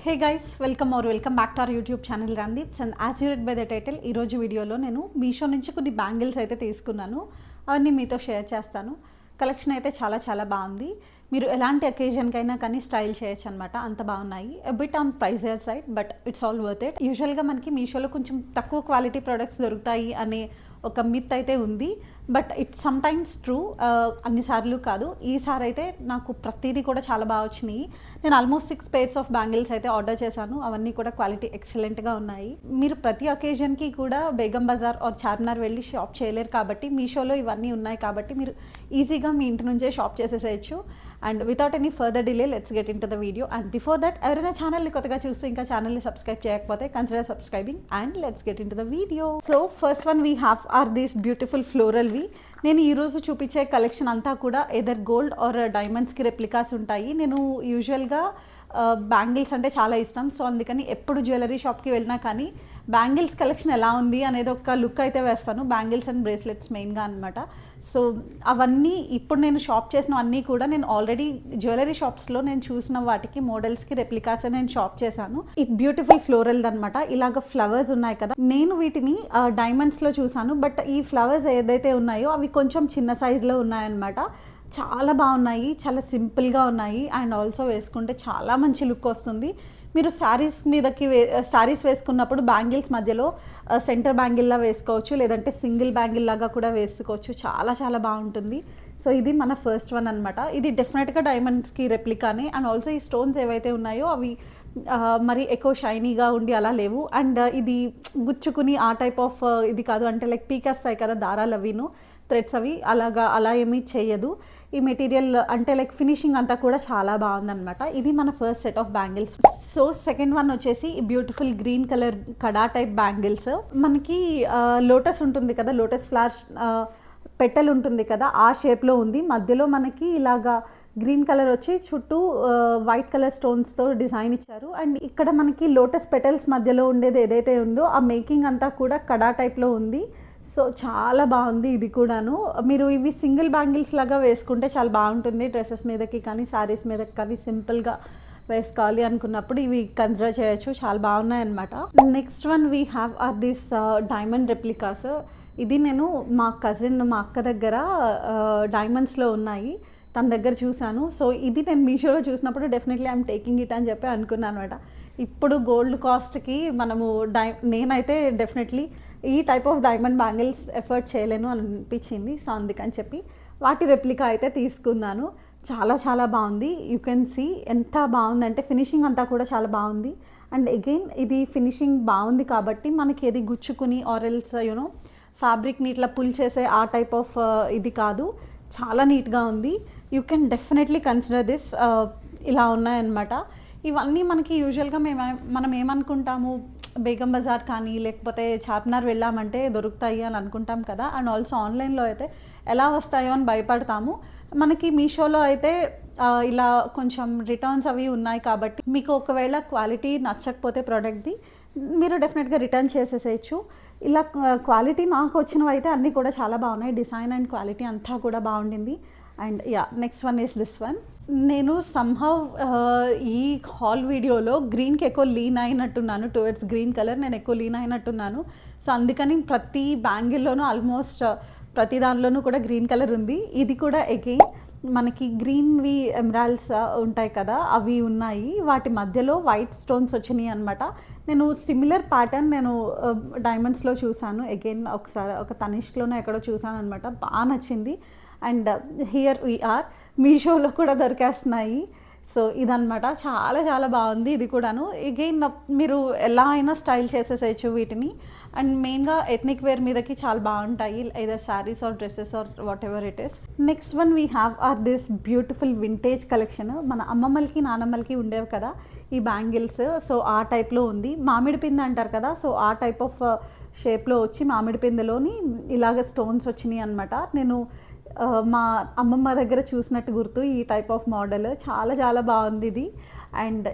Hey guys, welcome back to our YouTube channel Randeep's. And as you read by the title, ఈరోజు వీడియోలో నేను మీషో నుంచి కొన్ని బ్యాంగిల్స్ అయితే తీసుకున్నాను. అవన్నీ మీతో షేర్ చేస్తాను. కలెక్షన్ అయితే చాలా చాలా బాగుంది. మీరు ఎలాంటి అకేజన్కైనా కానీ స్టైల్ చేయొచ్చు అనమాట, అంత బాగున్నాయి. Bit on pressure side, but it's all worth it. యూజువల్గా మనకి మీషోలో కొంచెం తక్కువ క్వాలిటీ ప్రొడక్ట్స్ దొరుకుతాయి అనే ఒక మిత్ అయితే ఉంది, but it's some times true. అన్నిసార్లు కాదు. ఈసారి అయితే నాకు ప్రతిదీ కూడా చాలా బాగా వచ్చినాయి. నేను ఆల్మోస్ట్ 6 pairs ఆఫ్ బ్యాంగిల్స్ అయితే ఆర్డర్ చేశాను. అవన్నీ కూడా క్వాలిటీ ఎక్సలెంట్గా ఉన్నాయి. మీరు ప్రతి ఒకేజన్కి కూడా బేగం బజార్ ఆర్ చార్మినార్ వెళ్ళి షాప్ చేయలేరు కాబట్టి మీషోలో ఇవన్నీ ఉన్నాయి కాబట్టి మీరు ఈజీగా మీ ఇంటి నుంచే షాప్ చేసేసేయచ్చు. And without any further delay let's get into the video. And before that, ఎవరైనా ఛానల్ని కొత్తగా చూస్తే ఇంకా ఛానల్ని సబ్స్క్రైబ్ చేయకపోతే consider subscribing and let's get into the video. So first one we have are these beautiful ఫ్లోరల్వి. నేను ఈరోజు చూపించే కలెక్షన్ అంతా కూడా ఎదర్ గోల్డ్ ఆర్ డైమండ్స్కి రెప్లికాస్ ఉంటాయి. నేను యూజువల్గా బ్యాంగిల్స్ అంటే చాలా ఇష్టం, సో అందుకని ఎప్పుడు జ్యువెలరీ షాప్కి వెళ్ళినా కానీ బ్యాంగిల్స్ కలెక్షన్ ఎలా ఉంది అనేది ఒక లుక్ అయితే వేస్తాను. బ్యాంగిల్స్ అండ్ బ్రేస్లెట్స్ మెయిన్గా అనమాట. సో అవన్నీ ఇప్పుడు నేను షాప్ చేసినవన్నీ కూడా నేను ఆల్రెడీ జ్యువెలరీ షాప్స్లో నేను చూసిన వాటికి మోడల్స్కి రెప్లికాస్ నేను షాప్ చేశాను. ఈ బ్యూటిఫుల్ ఫ్లోరల్ అనమాట. ఇలాగ ఫ్లవర్స్ ఉన్నాయి కదా, నేను వీటిని డైమండ్స్లో చూసాను, బట్ ఈ ఫ్లవర్స్ ఏదైతే ఉన్నాయో అవి కొంచెం చిన్న సైజులో ఉన్నాయన్నమాట. చాలా బాగున్నాయి, చాలా సింపుల్గా ఉన్నాయి. అండ్ ఆల్సో వేసుకుంటే చాలా మంచి లుక్ వస్తుంది. మీరు శారీస్ వేసుకున్నప్పుడు బ్యాంగిల్స్ మధ్యలో సెంటర్ బ్యాంగిల్లా వేసుకోవచ్చు, లేదంటే సింగిల్ బ్యాంగిల్ లాగా కూడా వేసుకోవచ్చు. చాలా చాలా బాగుంటుంది. సో ఇది మన ఫస్ట్ వన్ అనమాట. ఇది డెఫినెట్గా డైమండ్స్కి రెప్లికానే. అండ్ ఆల్సో ఈ స్టోన్స్ ఏవైతే ఉన్నాయో అవి మరి ఎక్కువ షైనీగా ఉండి అలా లేవు. అండ్ ఇది గుచ్చుకుని ఆ టైప్ ఆఫ్ ఇది కాదు, అంటే లైక్ పీకేస్తాయి కదా దారాలు అవిను థ్రెడ్స్ అవి, అలా ఏమీ చేయదు. ఈ మెటీరియల్ అంటే లైక్ ఫినిషింగ్ అంతా కూడా చాలా బాగుందన్నమాట. ఇది మన first set of bangles. So second one వచ్చేసి బ్యూటిఫుల్ గ్రీన్ కలర్ కడా టైప్ బ్యాంగిల్స్. మనకి లోటస్ ఉంటుంది కదా, లోటస్ ఫ్లవర్స్ పెటల్ ఉంటుంది కదా, ఆ షేప్లో ఉంది. మధ్యలో మనకి ఇలాగా గ్రీన్ కలర్ వచ్చి చుట్టూ వైట్ కలర్ స్టోన్స్తో డిజైన్ ఇచ్చారు. అండ్ ఇక్కడ మనకి లోటస్ పెటల్స్ మధ్యలో ఉండేది ఏదైతే ఉందో ఆ మేకింగ్ అంతా కూడా కడా టైప్లో ఉంది. సో చాలా బాగుంది ఇది కూడాను. మీరు ఇవి సింగిల్ బ్యాంగిల్స్ లాగా వేసుకుంటే చాలా బాగుంటుంది. డ్రెస్సెస్ మీదకి కానీ శారీస్ మీదకి కానీ సింపుల్గా వేసుకోవాలి అనుకున్నప్పుడు ఇవి కన్సిడర్ చేయొచ్చు. చాలా బాగున్నాయి అనమాట. Next one we have are this diamond replicas. ఇది నేను మా కజిన్, మా అక్క దగ్గర డైమండ్స్లో ఉన్నాయి, తన దగ్గర చూశాను. సో ఇది నేను మీషోలో చూసినప్పుడు డెఫినెట్లీ ఐఎమ్ టేకింగ్ ఇట్ అని చెప్పి అనుకున్నాను అనమాట. ఇప్పుడు గోల్డ్ కాస్ట్కి మనము నేనైతే డెఫినెట్లీ ఈ type of diamond bangles effort చేయలేను అని అనిపించింది. సో అందుకని చెప్పి వాటి రెప్లికా అయితే తీసుకున్నాను. చాలా చాలా బాగుంది. యూ కెన్ సీ ఎంత బాగుందంటే ఫినిషింగ్ అంతా కూడా చాలా బాగుంది. అండ్ అగైన్ ఇది ఫినిషింగ్ బాగుంది కాబట్టి మనకి ఏది గుచ్చుకుని ఆరెల్స్ యూనో ఫ్యాబ్రిక్ని ఇట్లా పుల్ చేసే ఆ టైప్ ఆఫ్ ఇది కాదు. చాలా నీట్గా ఉంది. You can definitely consider this. ఇలా ఉన్నాయన్నమాట. ఇవన్నీ మనకి యూజువల్గా మనం ఏమనుకుంటాము, బేగం బజార్ కానీ లేకపోతే చార్మినార్ వెళ్ళామంటే దొరుకుతాయి అని అనుకుంటాం కదా. అండ్ ఆల్సో ఆన్లైన్లో అయితే ఎలా వస్తాయో అని భయపడతాము. మనకి మీషోలో అయితే ఇలా కొంచెం రిటర్న్స్ అవి ఉన్నాయి కాబట్టి మీకు ఒకవేళ క్వాలిటీ నచ్చకపోతే ప్రోడక్ట్ది మీరు డెఫినెట్గా రిటర్న్ చేసేసేయచ్చు. ఇలా క్వాలిటీ నాకు వచ్చినవి అయితే అన్నీ కూడా చాలా బాగున్నాయి. డిజైన్ అండ్ క్వాలిటీ అంతా కూడా బాగుండింది. And next one is this one. నేను సమ్హౌ ఈ హాల్ వీడియోలో గ్రీన్కి ఎక్కువ లీన్ అయినట్టున్నాను, టువర్డ్స్ గ్రీన్ కలర్ నేను ఎక్కువ లీన్ అయినట్టున్నాను. సో అందుకని ప్రతి బ్యాంగిల్లోనూ ఆల్మోస్ట్ ప్రతి దానిలోనూ కూడా గ్రీన్ కలర్ ఉంది. ఇది కూడా అగైన్ మనకి గ్రీన్వి ఎమరాల్డ్స్ ఉంటాయి కదా, అవి ఉన్నాయి. వాటి మధ్యలో వైట్ స్టోన్స్ వచ్చినాయి అనమాట. నేను సిమిలర్ ప్యాటర్న్ నేను డైమండ్స్లో చూసాను. అగైన్ ఒకసారి ఒక తనిష్క్లోనే ఎక్కడో చూసాను అనమాట. బాగా నచ్చింది. అండ్ హియర్ వీఆర్ మీషోలో కూడా దొరికేస్తున్నాయి. సో ఇదనమాట. చాలా చాలా బాగుంది ఇది కూడాను. అగైన్ మీరు ఎలా అయినా స్టైల్ చేసేసేయచ్చు వీటిని. అండ్ మెయిన్గా ఎథ్నిక్ వేర్ మీదకి చాలా బాగుంటాయి, either saris or dresses or whatever it is. Next one we have are this beautiful vintage collection. మన అమ్మమ్మలకి నానమ్మలకి ఉండేవి కదా ఈ బ్యాంగిల్స్. సో ఆ టైప్లో ఉంది. మామిడి పిందె అంటారు కదా, సో ఆ టైప్ ఆఫ్ షేప్లో వచ్చి మామిడి పిందెలోని ఇలాగ స్టోన్స్ వచ్చినాయి అనమాట. నేను మా అమ్మమ్మ దగ్గర చూసినట్టు గుర్తు ఈ టైప్ ఆఫ్ మోడల్. చాలా చాలా బాగుంది ఇది. అండ్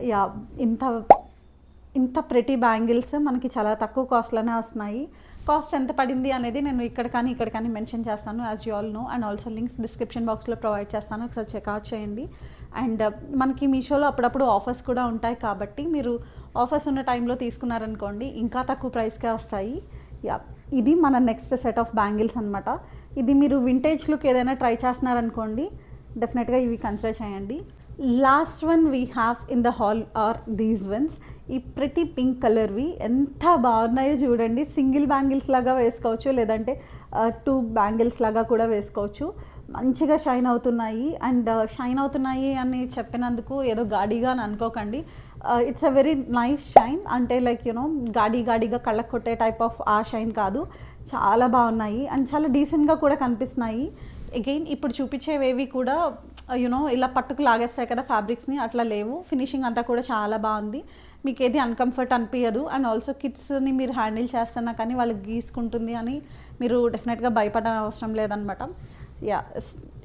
ఇంత ప్రెటీ బ్యాంగిల్స్ మనకి చాలా తక్కువ కాస్ట్లోనే వస్తున్నాయి. కాస్ట్ ఎంత పడింది అనేది నేను ఇక్కడ కానీ మెన్షన్ చేస్తాను, as you all know. And also links description బాక్స్లో ప్రొవైడ్ చేస్తాను, ఒకసారి చెక్అవుట్ చేయండి. అండ్ మనకి మీషోలో అప్పుడప్పుడు ఆఫర్స్ కూడా ఉంటాయి కాబట్టి మీరు ఆఫర్స్ ఉన్న టైంలో తీసుకున్నారనుకోండి ఇంకా తక్కువ ప్రైస్కే వస్తాయి. యా, ఇది మన నెక్స్ట్ సెట్ ఆఫ్ బ్యాంగిల్స్ అనమాట. ఇది మీరు వింటేజ్ లుక్ ఏదైనా ట్రై చేస్తున్నారనుకోండి, డెఫినెట్గా ఇవి కన్సిడర్ చేయండి. Last one we have in the hall are these ones. ఈ ప్రతి పింక్ కలర్వి ఎంత బాగున్నాయో చూడండి. సింగిల్ బ్యాంగిల్స్ లాగా వేసుకోవచ్చు, లేదంటే 2 బ్యాంగిల్స్ లాగా కూడా వేసుకోవచ్చు. మంచిగా షైన్ అవుతున్నాయి. అండ్ షైన్ అవుతున్నాయి అని చెప్పినందుకు ఏదో గాడిగా అని అనుకోకండి. It's a very nice shine. అంటే లైక్ యూనో గాడిగా కళ్ళకు కొట్టే టైప్ ఆఫ్ ఆ షైన్ కాదు. చాలా బాగున్నాయి అండ్ చాలా డీసెంట్గా కూడా కనిపిస్తున్నాయి. అగైన్ ఇప్పుడు చూపించేవేవి కూడా యూనో ఇలా పట్టుకు లాగేస్తాయి కదా ఫ్యాబ్రిక్స్ని, అట్లా లేవు. ఫినిషింగ్ అంతా కూడా చాలా బాగుంది. మీకు ఏది అన్కంఫర్ట్ అనిపించదు. అండ్ ఆల్సో కిడ్స్ని మీరు హ్యాండిల్ చేస్తున్నా కానీ వాళ్ళకి గీసుకుంటుంది అని మీరు డెఫినెట్గా భయపడని అవసరం లేదనమాట. యా,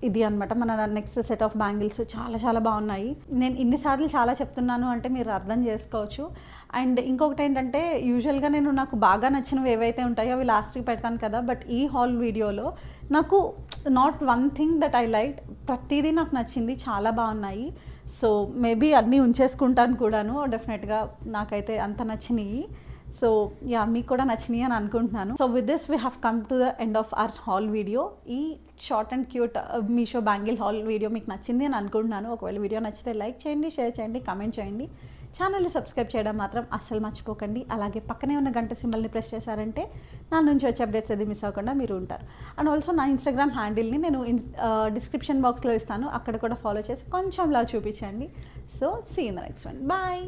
ఇది అనమాట మన నెక్స్ట్ సెట్ ఆఫ్ బ్యాంగిల్స్. చాలా చాలా బాగున్నాయి. నేను ఇన్నిసార్లు చాలా చెప్తున్నాను అంటే మీరు అర్థం చేసుకోవచ్చు. అండ్ ఇంకొకటి ఏంటంటే, యూజువల్గా నేను నాకు బాగా నచ్చినవి ఏవైతే ఉంటాయో అవి లాస్ట్కి పెడతాను కదా, బట్ ఈ హాల్ వీడియోలో నాకు not one thing that I like, ప్రతిదీ నాకు నచ్చింది, చాలా బాగున్నాయి. సో మేబీ అన్నీ ఉంచేసుకుంటాను కూడాను. డెఫినెట్గా నాకైతే అంత నచ్చినాయి. సో యా, మీకు కూడా నచ్చినాయి అని అనుకుంటున్నాను. So with this we have come to the end of our haul video. ఈ short and cute Meesho bangle haul video మీకు నచ్చింది అని అనుకుంటున్నాను. ఒకవేళ వీడియో నచ్చితే లైక్ చేయండి, షేర్ చేయండి, కామెంట్ చేయండి. ఛానల్ని సబ్స్క్రైబ్ చేయడం మాత్రం అస్సలు మర్చిపోకండి. అలాగే పక్కనే ఉన్న గంట సింబల్ని ప్రెస్ చేశారంటే నా నుంచి వచ్చే అప్డేట్స్ అది మిస్ అవ్వకుండా మీరు ఉంటారు. అండ్ ఆల్సో నా ఇన్స్టాగ్రామ్ హ్యాండిల్ని నేను డిస్క్రిప్షన్ బాక్స్లో ఇస్తాను, అక్కడ కూడా ఫాలో చేసి కొంచెం లా చూపించండి. So see in the next one. Bye.